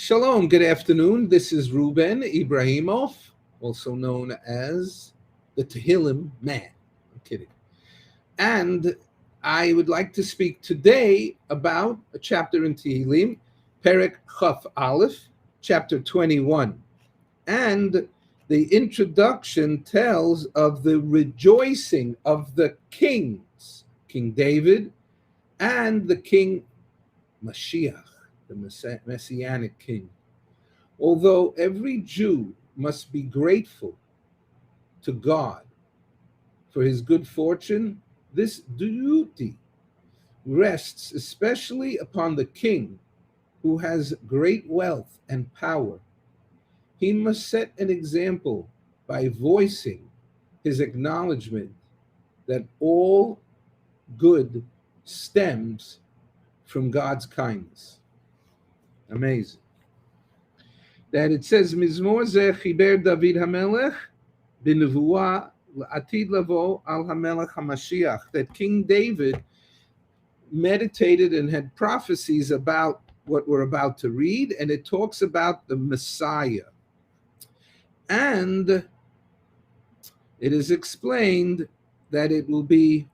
Shalom, good afternoon. This is Ruben Ibrahimov, also known as the Tehillim Man. I'm kidding. And I would like to speak today about a chapter in Tehillim, Perek Chaf Aleph, chapter 21. And the introduction tells of the rejoicing of the kings, King David and the King Mashiach, the Messianic king. Although every Jew must be grateful to God for his good fortune, this duty rests especially upon the king who has great wealth and power. He must set an example by voicing his acknowledgement that all good stems from God's kindness. Amazing. That it says, Mizmor zeh chiber David HaMelech b'nevuah l'atid lavo al HaMelech HaMashiach, that King David meditated and had prophecies about what we're about to read, and it talks about the Messiah. And it is explained that it will be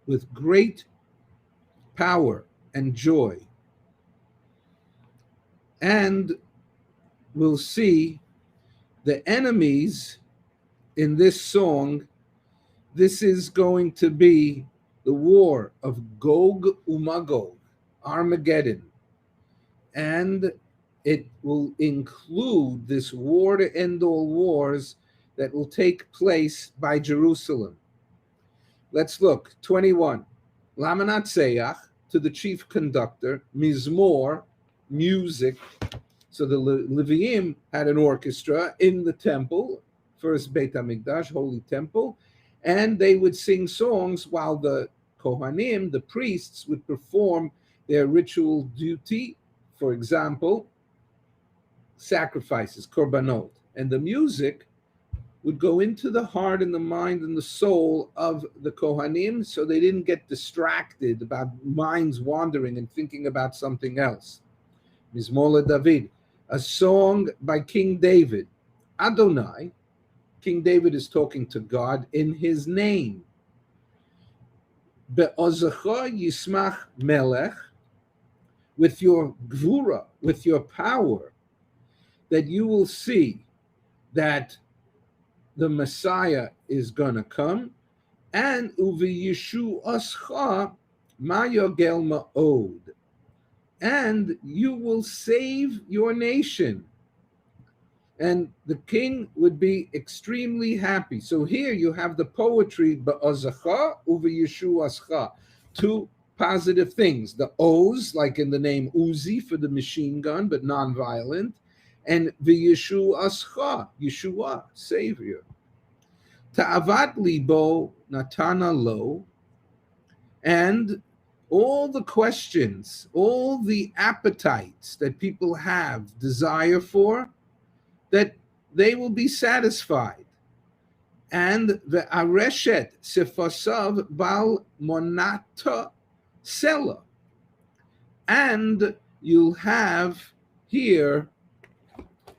with great power and joy. And we'll see the enemies in this song. This is going to be the war of Gog uMagog, Armageddon. And it will include this war to end all wars that will take place by Jerusalem. Let's look. 21. Lamanatseach, to the chief conductor, Mizmor, music. So the Leviim had an orchestra in the temple, first Beit HaMikdash, holy temple, and they would sing songs while the Kohanim, the priests, would perform their ritual duty, for example, sacrifices, korbanot. And the music would go into the heart and the mind and the soul of the Kohanim so they didn't get distracted about minds wandering and thinking about something else. Mizmor David, a song by King David. Adonai, King David is talking to God in his name. Be'ozecha yismach melech, with your gvura, with your power, that you will see that the Messiah is going to come, and uviyishu ascha ma yogel ma'od, and you will save your nation. And the king would be extremely happy. So here you have the poetry, ba'azacha uviyishu ascha, two positive things. The O's, like in the name Uzi for the machine gun, but non-violent, and v'yishu ascha, Yeshua, Savior. Ta'avat libo natana lo, and all the questions, all the appetites that people have, desire for, that they will be satisfied. And the areshet sefasav bal monata sela, and you'll have here,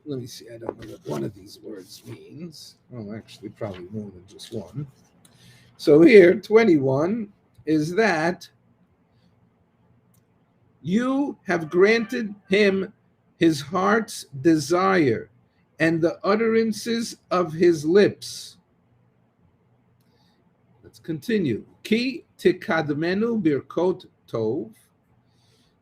let me see, I don't know what one of these words means. Well, actually, probably more than just one. So here, 21, is that you have granted him his heart's desire and the utterances of his lips. Let's continue. Ki tikadmenu birkot tov,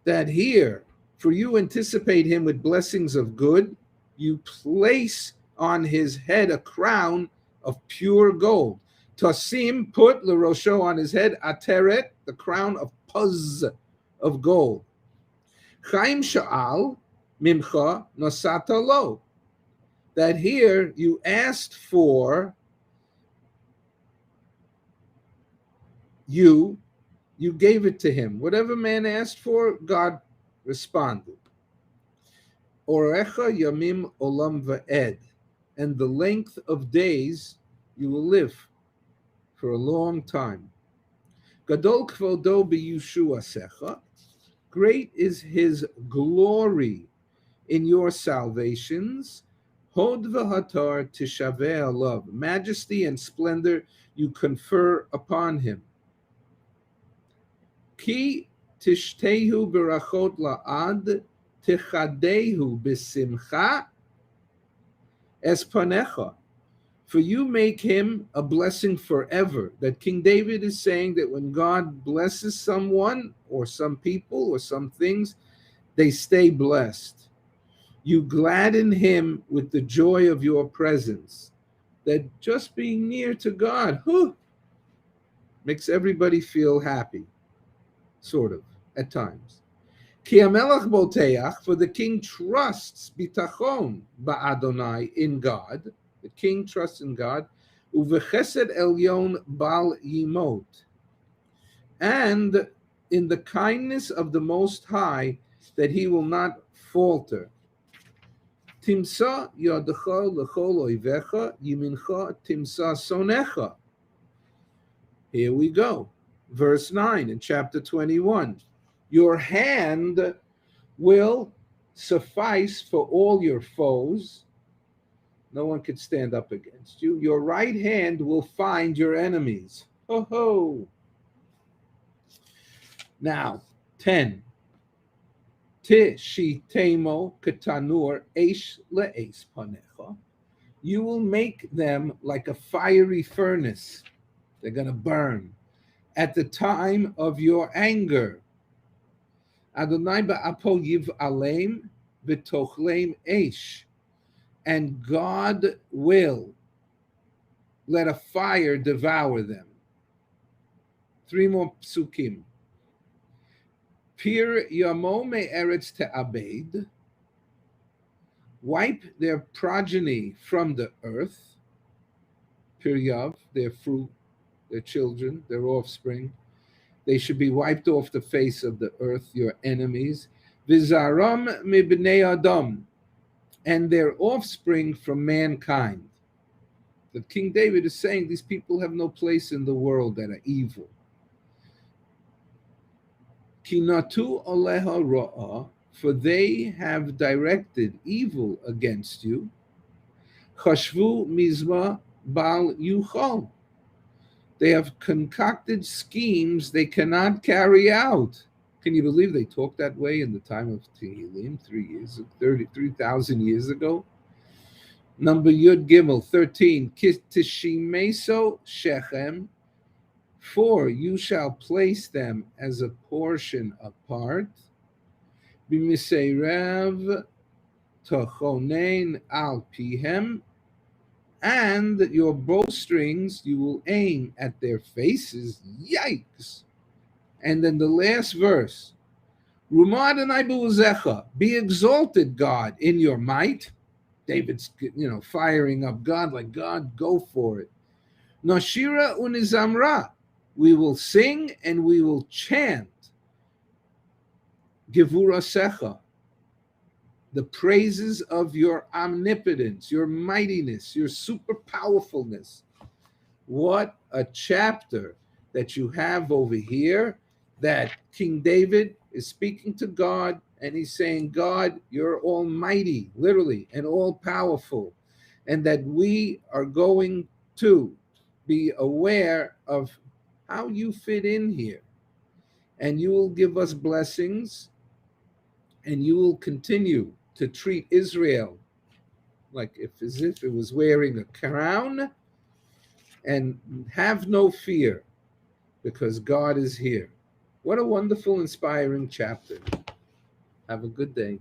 that here, for you anticipate him with blessings of good, you place on his head a crown of pure gold. Tasim, put l'rosho, on his head, ateret, the crown of puz, of gold. Chaim sha'al mimcha nosata lo, that here you asked for, you gave it to him. Whatever man asked for, God responded. Orecha yamim olam va'ed, and the length of days you will live for a long time. Gadol kvodo b'yushuasecha, great is his glory in your salvations. Hod v'hatar tishaveh alav. Majesty and splendor you confer upon him. Ki tishtehu berachot la'ad tichadehu b'simcha es panecha. For you make him a blessing forever. That King David is saying that when God blesses someone or some people or some things, they stay blessed. You gladden him with the joy of your presence. That just being near to God, makes everybody feel happy, sort of, at times. Ki hamelach boteach, for the king trusts bitachon ba'Adonai, in God. The king trusts in God. Uvechesed elyon bal yimot. And in the kindness of the Most High, that he will not falter. Timsa yadecha lechol oivecha, yimincha timsa sonecha. Here we go. Verse 9 in chapter 21. Your hand will suffice for all your foes. No one can stand up against you. Your right hand will find your enemies. Ho ho. Now, 10. Tishitemo katanur eish le'es panecha. You will make them like a fiery furnace. They're going to burn at the time of your anger. Adonai ba'apo yiv aleim v'tochleim eish. And God will let a fire devour them. 3 more psukim. Pir yamo me'eretz te'abed. Wipe their progeny from the earth. Pir yav, their fruit, their children, their offspring. They should be wiped off the face of the earth, your enemies. Vizaram mibnei adam. And their offspring from mankind. That King David is saying these people have no place in the world that are evil. Kinatu aleha ra'ah, for they have directed evil against you. Chashvu mizma bal yuchal. They have concocted schemes they cannot carry out. Can you believe they talked that way in the time of Tehillim 3,000 years ago? Number Yud Gimel 13. Kishishimeso Shechem. 4. You shall place them as a portion apart. B'miseirev tochonein al pihem. And your bowstrings you will aim at their faces. Yikes! And then the last verse, be exalted, God, in your might. David's, firing up God like, God, go for it. Nashira unizamra, we will sing and we will chant. Gevura secha, the praises of your omnipotence, your mightiness, your super powerfulness. What a chapter that you have over here, that King David is speaking to God and he's saying, God, you're almighty, literally, and all powerful, and that we are going to be aware of how you fit in here, and you will give us blessings, and you will continue to treat Israel as if it was wearing a crown, and have no fear, because God is here. What a wonderful, inspiring chapter. Have a good day.